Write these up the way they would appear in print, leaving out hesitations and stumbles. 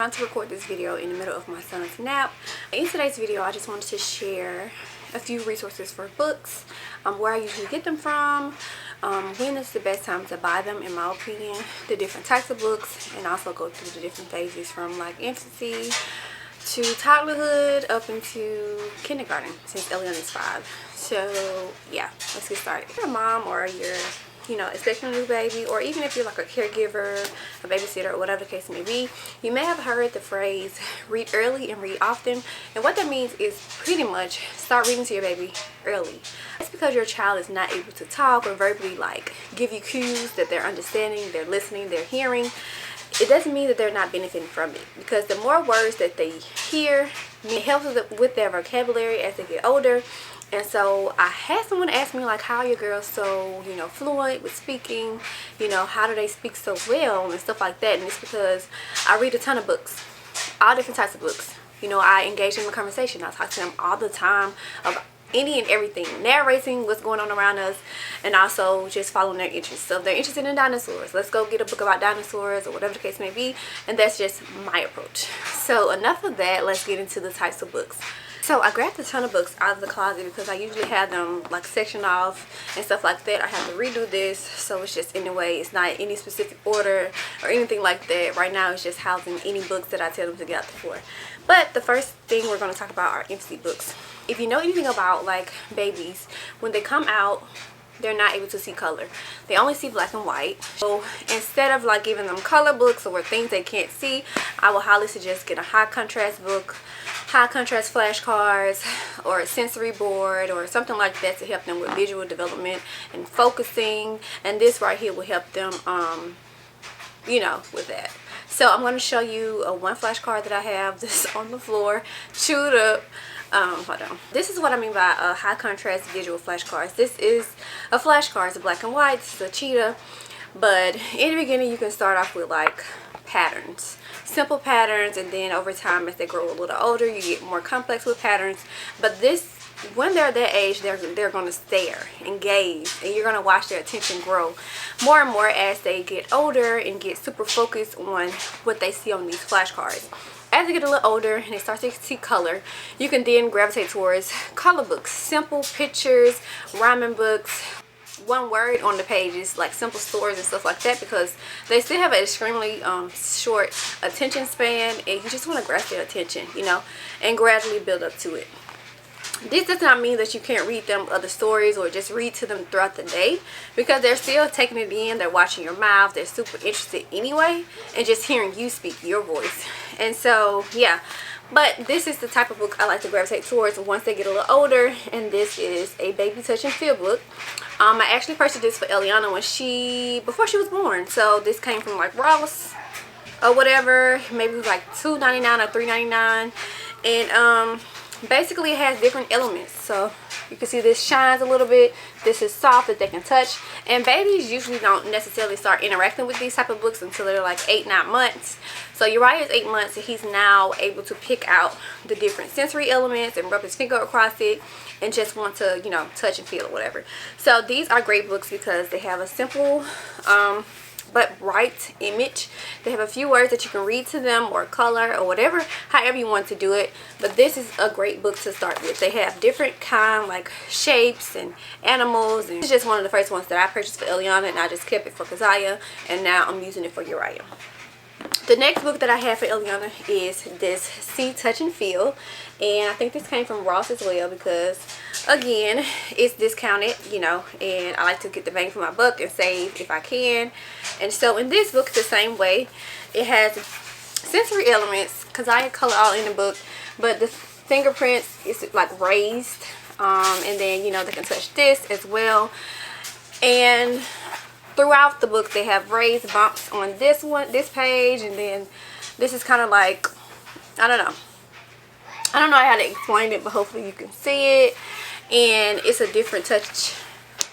I'm to record this video in the middle of my son's nap. In today's video, I just wanted to share a few resources for books, where I usually get them from, when is the best time to buy them in my opinion, the different types of books, and also go through the different phases from like infancy to toddlerhood up into kindergarten since Eliana is 5. So yeah, let's get started. If you're a mom or you're expecting a new baby, or even if you're like a caregiver, a babysitter, or whatever the case may be, you may have heard the phrase read early and read often. And what that means is pretty much start reading to your baby early. It's because your child is not able to talk or verbally like give you cues that they're understanding, they're listening, they're hearing. It doesn't mean that they're not benefiting from it, because the more words that they hear, it helps with their vocabulary as they get older. And so I had someone ask me like, how are your girls so fluent with speaking, how do they speak so well and stuff like that. And it's because I read a ton of books, all different types of books. I engage in the conversation. I talk to them all the time of any and everything, narrating what's going on around us, and also just following their interests. So if they're interested in dinosaurs, let's go get a book about dinosaurs or whatever the case may be. And that's just my approach. So enough of that, let's get into the types of books. So I grabbed a ton of books out of the closet because I usually have them like sectioned off and stuff like that. I have to redo this, so it's just anyway, it's not any specific order or anything like that. Right now it's just housing any books that I tell them to get out the floor. But the first thing we're going to talk about are infancy books. If you know anything about like babies, when they come out, they're not able to see color. They only see black and white. So instead of like giving them color books or things they can't see, I will highly suggest get a high contrast book, high contrast flashcards, or a sensory board or something like that to help them with visual development and focusing. And this right here will help them with that. So I'm going to show you one flashcard that I have. This is on the floor, chewed up. Hold on. This is what I mean by high contrast visual flashcards. This is a flashcard. It's black and white. It's a cheetah. But in the beginning, you can start off with like patterns, simple patterns, and then over time, as they grow a little older, you get more complex with patterns. But this, when they're that age, they're going to stare and gaze, and you're going to watch their attention grow more and more as they get older and get super focused on what they see on these flashcards. As they get a little older and they start to see color, you can then gravitate towards color books, simple pictures, rhyming books, one word on the pages, like simple stories and stuff like that, because they still have an extremely short attention span, and you just want to grasp their attention, and gradually build up to it. This does not mean that you can't read them other stories or just read to them throughout the day, because they're still taking it in, they're watching your mouth, they're super interested anyway, and just hearing you speak your voice. And so yeah, but this is the type of book I like to gravitate towards once they get a little older. And this is a baby touch and feel book. I actually purchased this for Eliana before she was born. So this came from like Ross or whatever, maybe it was like $2.99 or $3.99, and basically it has different elements. So you can see this shines a little bit, this is soft that they can touch, and babies usually don't necessarily start interacting with these type of books until they're like 8-9 months. So Uriah is 8 months, and he's now able to pick out the different sensory elements and rub his finger across it and just want to touch and feel or whatever. So these are great books because they have a simple but bright image. They have a few words that you can read to them, or color, or whatever, however you want to do it. But this is a great book to start with. They have different kind like shapes and animals, and it's just one of the first ones that I purchased for Eliana, and I just kept it for Keziah, and now I'm using it for Uriah. The next book that I have for Eliana is this See, Touch, and Feel, and I think this came from Ross as well, because again, it's discounted, and I like to get the bang for my buck and save if I can. And so in this book, it's the same way. It has sensory elements, Keziah color all in the book, but the fingerprints is like raised, and then they can touch this as well. And throughout the book, they have raised bumps on this page, and then this is kind of like, I don't know how to explain it, but hopefully you can see it. And it's a different touch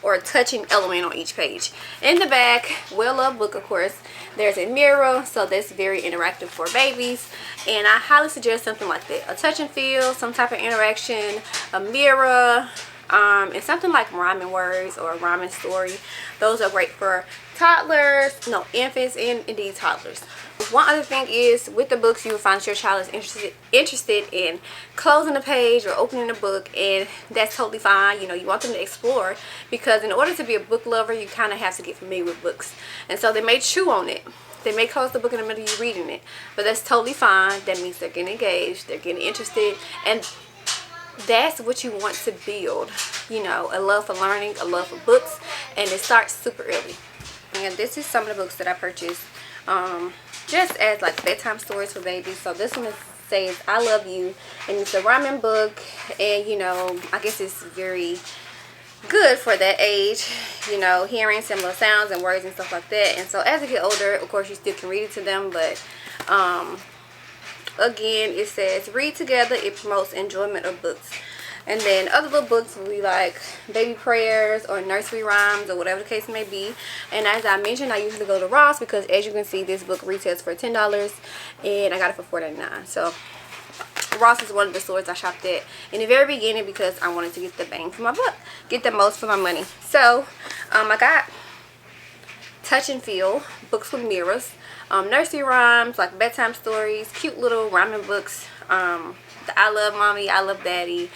or touching element on each page. In the back, well-loved book, of course, there's a mirror, so that's very interactive for babies, and I highly suggest something like that. A touch and feel, some type of interaction, a mirror, and something like rhyming words or rhyming story. Those are great for toddlers, no, infants, and indeed toddlers. One other thing is, with the books, you will find that your child is interested in closing the page or opening the book, and that's totally fine. You know, you want them to explore, because in order to be a book lover, you kind of have to get familiar with books. And so they may chew on it. They may close the book in the middle of you reading it, but that's totally fine. That means they're getting engaged, they're getting interested, and that's what you want to build. You know, a love for learning, a love for books, and it starts super early. And this is some of the books that I purchased just as like bedtime stories for babies. So this one says I Love You, and it's a rhyming book, and you know, I guess it's very good for that age, you know, hearing similar sounds and words and stuff like that. And so as they get older, of course, you still can read it to them, but again, it says read together, it promotes enjoyment of books. And then other little books will be like baby prayers or nursery rhymes or whatever the case may be. And as I mentioned, I usually go to Ross because, as you can see, this book retails for $10 and I got it for $4.99. So Ross is one of the stores I shopped at in the very beginning because I wanted to get the bang for my buck, get the most for my money. So I got Touch and Feel, books with mirrors, nursery rhymes, like bedtime stories, cute little rhyming books, the I Love Mommy, I Love Daddy.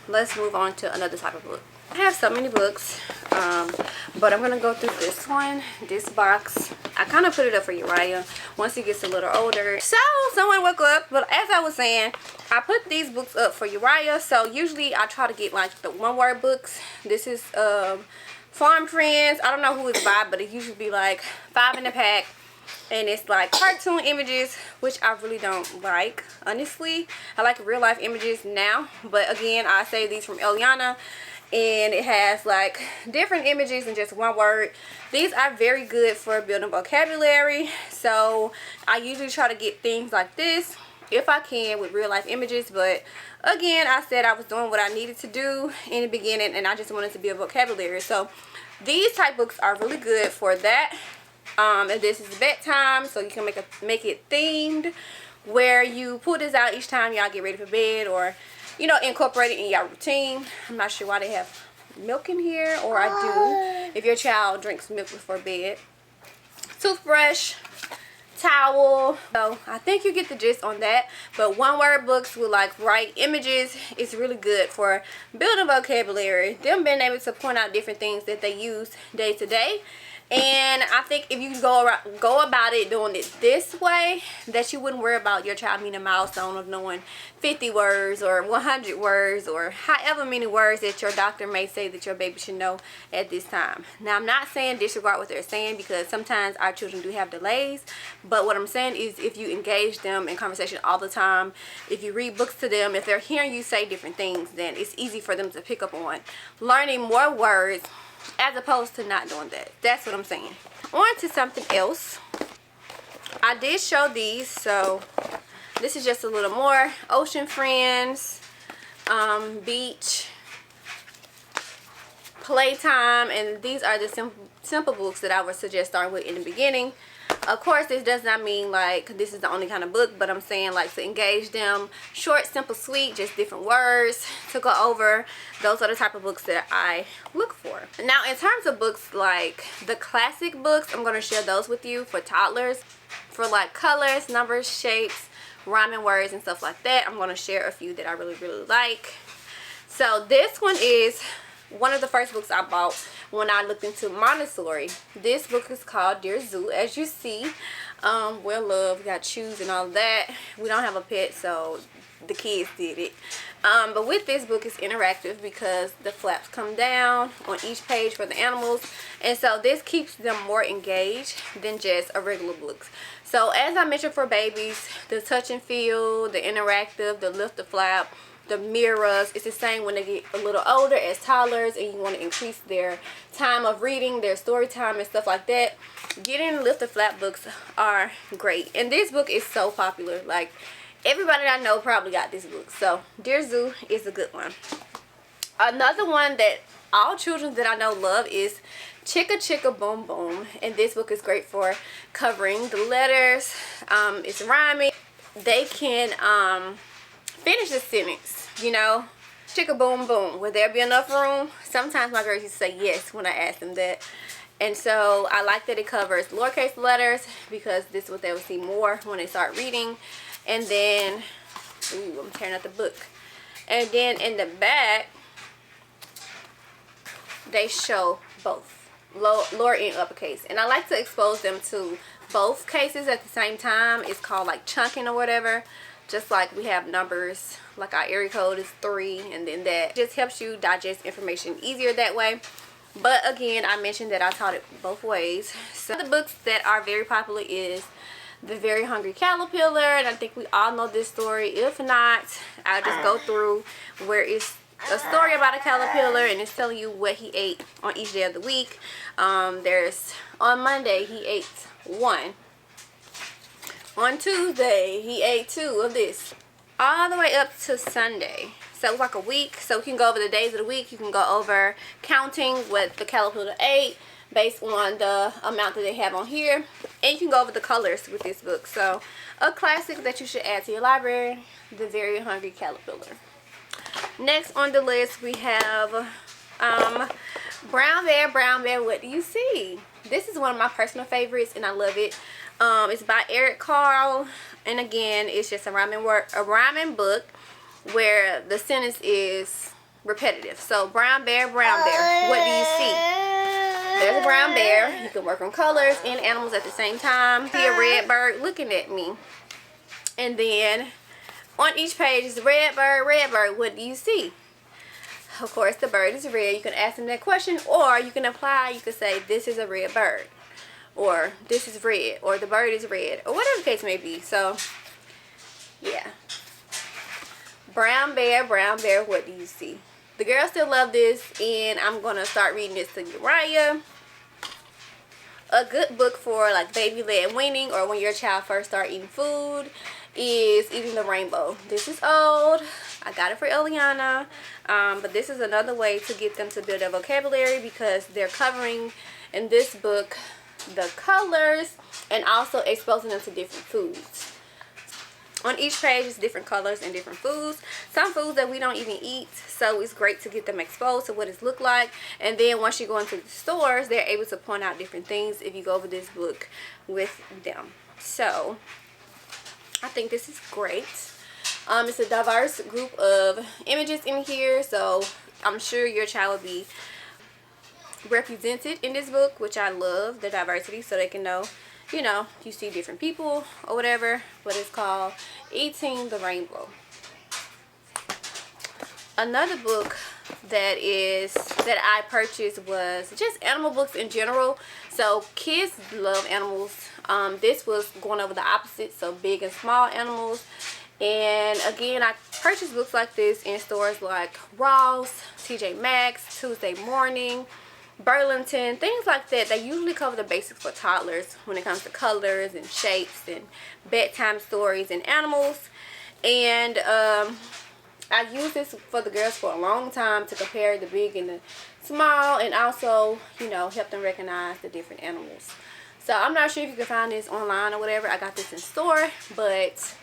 Let's move on to another type of book. I have so many books, but I'm going to go through this one, this box. I kind of put it up for Uriah once he gets a little older. So someone woke up, but as I was saying, I put these books up for Uriah. So usually I try to get like the one-word books. This is Farm Friends. I don't know who it's by, but it usually be like 5 in a pack. And it's like cartoon images, which I really don't like, honestly. I like real life images now, but again, I save these from Eliana, and it has like different images and just one word. These are very good for building vocabulary, so I usually try to get things like this if I can with real life images. But again, I said I was doing what I needed to do in the beginning, and I just wanted to build vocabulary. So these type books are really good for that. And this is bedtime, so you can make it themed, where you pull this out each time y'all get ready for bed, or you know, incorporate it in your routine. I'm not sure why they have milk in here, or I do if your child drinks milk before bed. Toothbrush, towel. So I think you get the gist on that. But one-word books with like bright images is really good for building vocabulary, them being able to point out different things that they use day to day. And I think if you go about it doing it this way, that you wouldn't worry about your child meeting a milestone of knowing 50 words or 100 words or however many words that your doctor may say that your baby should know at this time. Now, I'm not saying disregard what they're saying, because sometimes our children do have delays. But what I'm saying is, if you engage them in conversation all the time, if you read books to them, if they're hearing you say different things, then it's easy for them to pick up on learning more words, as opposed to not doing that. That's what I'm saying. On to something else. I did show these, so this is just a little more. Ocean Friends, Beach, Playtime, and these are the simple books that I would suggest starting with in the beginning. Of course, this does not mean like this is the only kind of book, but I'm saying like to engage them. Short, simple, sweet, just different words to go over. Those are the type of books that I look for. Now, in terms of books like the classic books, I'm going to share those with you for toddlers. For like colors, numbers, shapes, rhyming words, and stuff like that, I'm going to share a few that I really, really like. So this one is one of the first books I bought when I looked into Montessori. This book is called Dear Zoo. As you see, well, love, we got shoes and all that. We don't have a pet, so the kids did it. But with this book, it's interactive because the flaps come down on each page for the animals, and so this keeps them more engaged than just a regular book. So as I mentioned, for babies, the touch and feel, the interactive, the lift the flap, the mirrors, it's the same when they get a little older as toddlers and you want to increase their time of reading, their story time and stuff like that. Getting lift the flap books are great, and this book is so popular. Like, everybody that I know probably got this book. So Dear Zoo is a good one. Another one that all children that I know love is Chicka Chicka Boom Boom, and this book is great for covering the letters. It's rhyming. They can finish a sentence, you know, Chicka boom boom. Will there be enough room? Sometimes my girls used to say yes when I asked them that. And so I like that it covers lowercase letters because this is what they will see more when they start reading. And then, ooh, I'm tearing out the book. And then in the back, they show both lower and uppercase. And I like to expose them to both cases at the same time. It's called like chunking or whatever. Just like we have numbers, like our area code is 3, and then that just helps you digest information easier that way. But again, I mentioned that I taught it both ways. So the books that are very popular is The Very Hungry Caterpillar, and I think we all know this story. If not, I'll just go through where it's a story about a caterpillar and it's telling you what he ate on each day of the week. There's on Monday he ate 1. On Tuesday he ate 2 of this, all the way up to Sunday. So it's like a week. So we can go over the days of the week. You can go over counting what the caterpillar ate based on the amount that they have on here. And you can go over the colors with this book. So a classic that you should add to your library, The Very Hungry Caterpillar. Next on the list we have Brown Bear, What Do You See? This is one of my personal favorites and I love it. It's by Eric Carle, and again it's just a rhyming book where the sentence is repetitive. So Brown Bear, what do you see? There's a brown bear. You can work on colors and animals at the same time. See a red bird looking at me. And then on each page is red bird, what do you see? Of course the bird is red. You can ask them that question, or you can apply. You can say this is a red bird, or this is red, or the bird is red, or whatever the case may be. So yeah, Brown Bear, what do you see? The girls still love this, and I'm gonna start reading this to Uriah. A good book for like baby-led weaning, or when your child first start eating food, is Eating the Rainbow. This is old. I got it for Eliana, but this is another way to get them to build their vocabulary, because they're covering in this book the colors and also exposing them to different foods. On each page is different colors and different foods. Some foods that we don't even eat, so it's great to get them exposed to what it's look like. And then once you go into the stores, they're able to point out different things if you go over this book with them. So I think this is great. It's a diverse group of images in here, so I'm sure your child will be represented in this book, which I love the diversity, so they can know, you know, you see different people or whatever. But it's called Eating the Rainbow. Another book that I purchased was just animal books in general. So kids love animals. This was going over the opposite, so big and small animals. And again, I purchased books like this in stores like Ross, TJ Maxx, Tuesday Morning, Burlington, things like that. They usually cover the basics for toddlers when it comes to colors and shapes and bedtime stories and animals. And I used this for the girls for a long time to compare the big and the small, and also, you know, help them recognize the different animals. So I'm not sure if you can find this online or whatever. I got this in store, but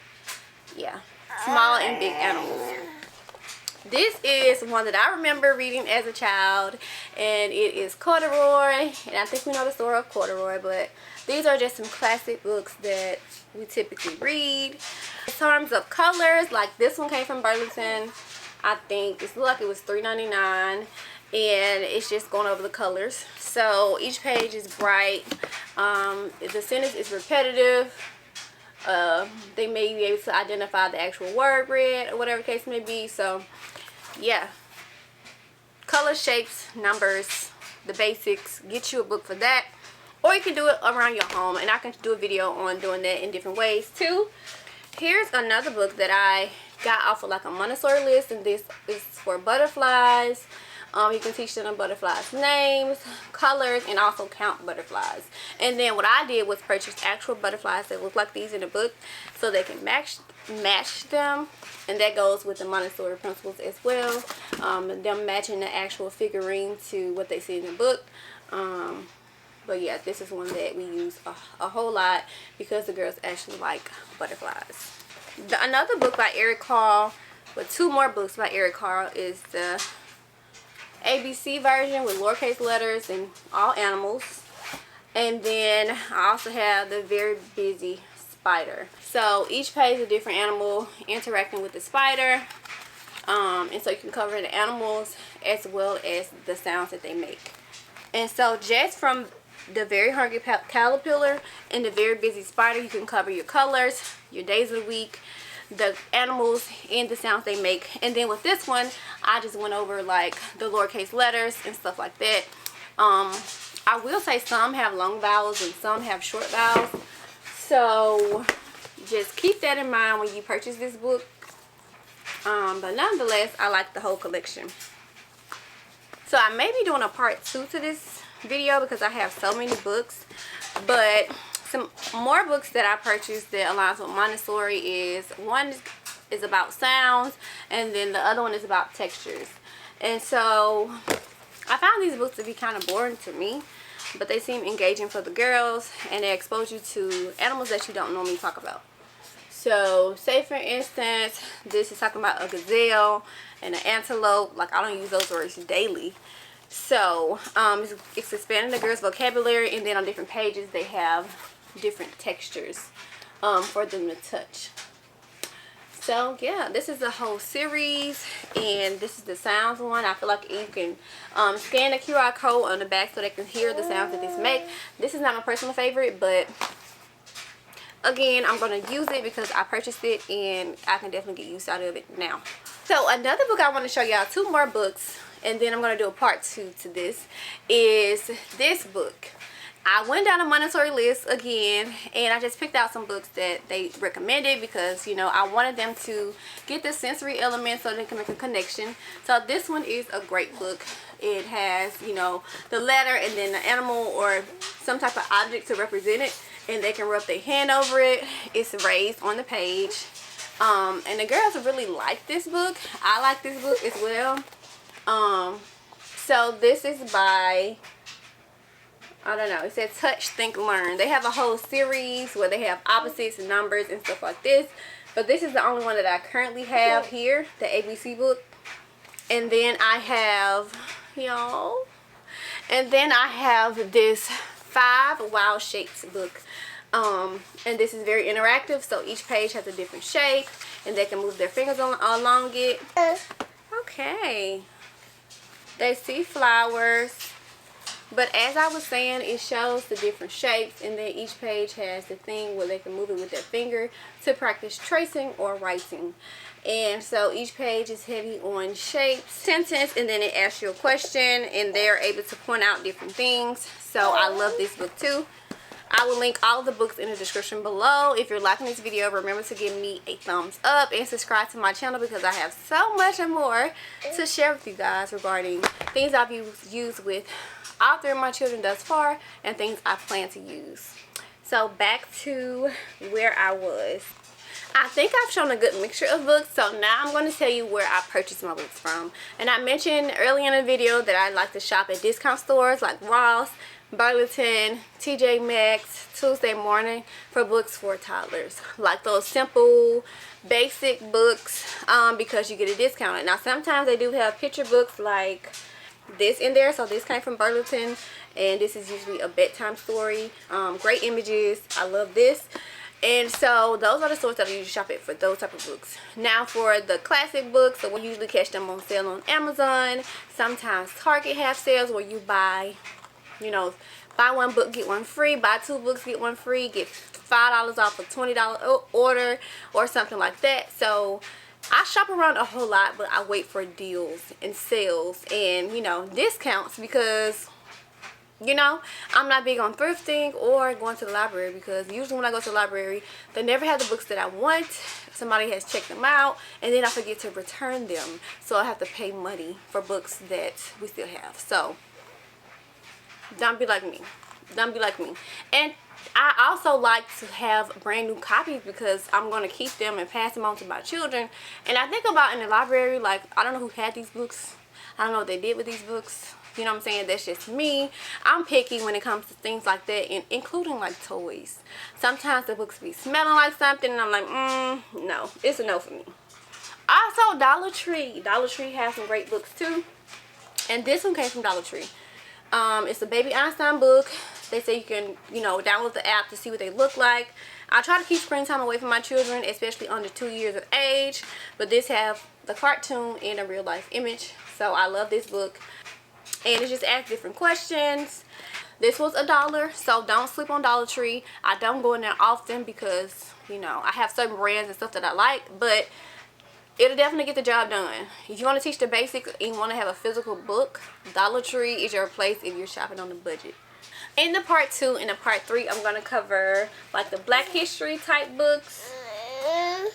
yeah, small and big animals. This is one that I remember reading as a child, and it is Corduroy. And I think we know the story of Corduroy, but these are just some classic books that we typically read. In terms of colors, like this one came from Burlington. I think it looked like it was $3.99, and it's just going over the colors. So each page is bright. The sentence is repetitive. They may be able to identify the actual word read or whatever case may be. So yeah, colors, shapes, numbers, the basics. Get you a book for that, or you can do it around your home, and I can do a video on doing that in different ways too. Here's another book that I got off of like a Montessori list, and this is for butterflies. You can teach them the butterflies' names, colors, and also count butterflies. And then what I did was purchase actual butterflies that look like these in the book, so they can match them. And that goes with the Montessori principles as well. Them matching the actual figurine to what they see in the book. But yeah, this is one that we use a whole lot because the girls actually like butterflies. Another book by Eric Carle, with 2 more books by Eric Carle. Is the ABC version with lowercase letters and all animals. And then I also have the Very Busy Spider. So each page is a different animal interacting with the spider. And so you can cover the animals as well as the sounds that they make. And so just from the Very Hungry Caterpillar and the Very Busy Spider, you can cover your colors, your days of the week, the animals, and the sounds they make. And then with this one, I just went over like the lowercase letters and stuff like that. I will say some have long vowels and some have short vowels. So just keep that in mind when you purchase this book. But nonetheless, I like the whole collection. So I may be doing a part 2 to this video because I have so many books. But some more books that I purchased that aligns with Montessori is, one is about sounds, and then the other one is about textures. And so I found these books to be kind of boring to me, but they seem engaging for the girls, and they expose you to animals that you don't normally talk about. So say for instance, this is talking about a gazelle and an antelope. Like, I don't use those words daily. So it's expanding the girls' vocabulary, and then on different pages they have different textures for them to touch. So yeah, this is a whole series, and this is the sounds one. I feel like you can scan the QR code on the back so they can hear the sounds that this make. This is not my personal favorite, but again, I'm going to use it because I purchased it and I can definitely get use out of it now. So another book I want to show y'all, 2 more books, and then I'm going to do a part 2 to this, is this book. I went down a Montessori list again, and I just picked out some books that they recommended because, you know, I wanted them to get the sensory element so they can make a connection. So this one is a great book. It has, you know, the letter and then the animal or some type of object to represent it, and they can rub their hand over it. It's raised on the page. And the girls really like this book. I like this book as well. So this is by, I don't know, it says Touch, Think, Learn. They have a whole series where they have opposites and numbers and stuff like this. But this is the only one that I currently have here, the ABC book. And then I have, y'all, and then I have this 5 Wild Shapes book. And this is very interactive, so each page has a different shape, and they can move their fingers along it. Okay. They see flowers. But as I was saying, it shows the different shapes, and then each page has the thing where they can move it with their finger to practice tracing or writing. And so each page is heavy on shapes, sentence, and then it asks you a question, and they're able to point out different things. So I love this book too. I will link all of the books in the description below. If you're liking this video, remember to give me a thumbs up and subscribe to my channel because I have so much and more to share with you guys regarding things I've used with all 3 of my children thus far and things I plan to use. So back to where I was. I think I've shown a good mixture of books, so now I'm going to tell you where I purchased my books from. And I mentioned earlier in the video that I like to shop at discount stores like Ross, Burlington, TJ Maxx, Tuesday Morning for books for toddlers. Like those simple, basic books because you get a discount. Now sometimes they do have picture books like this in there. So this came from Burlington, and this is usually a bedtime story. Great images. I love this. And so those are the stores that I usually shop at for those type of books. Now for the classic books, so we usually catch them on sale on Amazon. Sometimes Target have sales where you buy, you know, buy 1 book, get 1 free, buy 2 books, get 1 free, get $5 off a $20 order or something like that. So I shop around a whole lot, but I wait for deals and sales and, you know, discounts because, you know, I'm not big on thrifting or going to the library because usually when I go to the library, they never have the books that I want. Somebody has checked them out, and then I forget to return them. So I have to pay money for books that we still have. So don't be like me. Don't be like me. And I also like to have brand new copies because I'm going to keep them and pass them on to my children. And I think about in the library, like, I don't know who had these books. I don't know what they did with these books. You know what I'm saying? That's just me. I'm picky when it comes to things like that, and including like toys. Sometimes the books be smelling like something, and I'm like, no, it's a no for me. Also, Dollar Tree. Dollar Tree has some great books too. And this one came from Dollar Tree. It's a Baby Einstein book. They say you can, you know, download the app to see what they look like. I try to keep screen time away from my children, especially under 2 years of age. But this have the cartoon and a real life image. So I love this book. And it just asks different questions. This was $1, so don't sleep on Dollar Tree. I don't go in there often because, you know, I have certain brands and stuff that I like. But it'll definitely get the job done. If you want to teach the basics and you want to have a physical book, Dollar Tree is your place if you're shopping on a budget. In the part 2 and the part 3, I'm going to cover like the Black History type books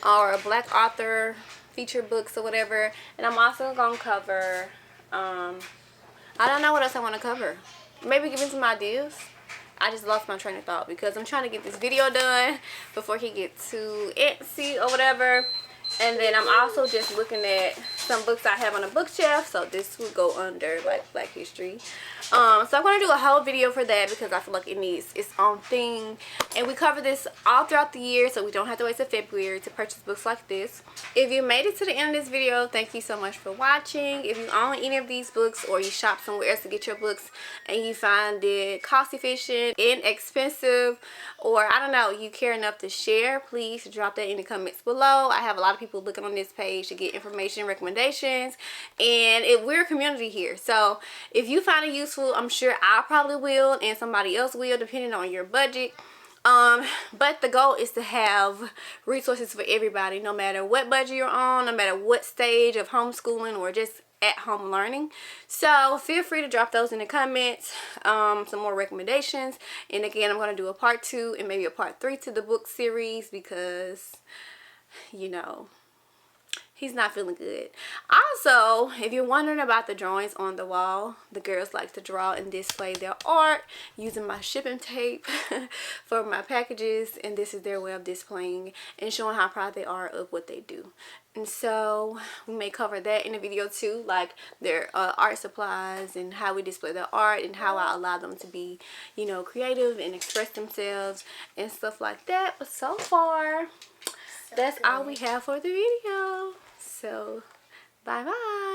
or Black author feature books or whatever. And I'm also going to cover, I don't know what else I want to cover. Maybe give me some ideas. I just lost my train of thought because I'm trying to get this video done before he gets too antsy or whatever. And then I'm also just looking at some books I have on a bookshelf. So this will go under like Black History. So I'm going to do a whole video for that because I feel like it needs its own thing. And we cover this all throughout the year, so we don't have to wait till February to purchase books like this. If you made it to the end of this video, thank you so much for watching. If you own any of these books or you shop somewhere else to get your books and you find it cost efficient, inexpensive, or I don't know, you care enough to share, please drop that in the comments below. I have a lot of people looking on this page to get information, recommendations, and we're a community here. So if you find it useful, I'm sure I probably will and somebody else will, depending on your budget. But the goal is to have resources for everybody, no matter what budget you're on, no matter what stage of homeschooling or just at home learning. So feel free to drop those in the comments, some more recommendations. And again, I'm going to do a part 2 and maybe a part 3 to the book series because, you know, he's not feeling good. Also, if you're wondering about the drawings on the wall, the girls like to draw and display their art using my shipping tape for my packages, and this is their way of displaying and showing how proud they are of what they do. And so we may cover that in a video too, like their art supplies and how we display their art and how I allow them to be, you know, creative and express themselves and stuff like that. But so far, that's all we have for the video. So, bye-bye.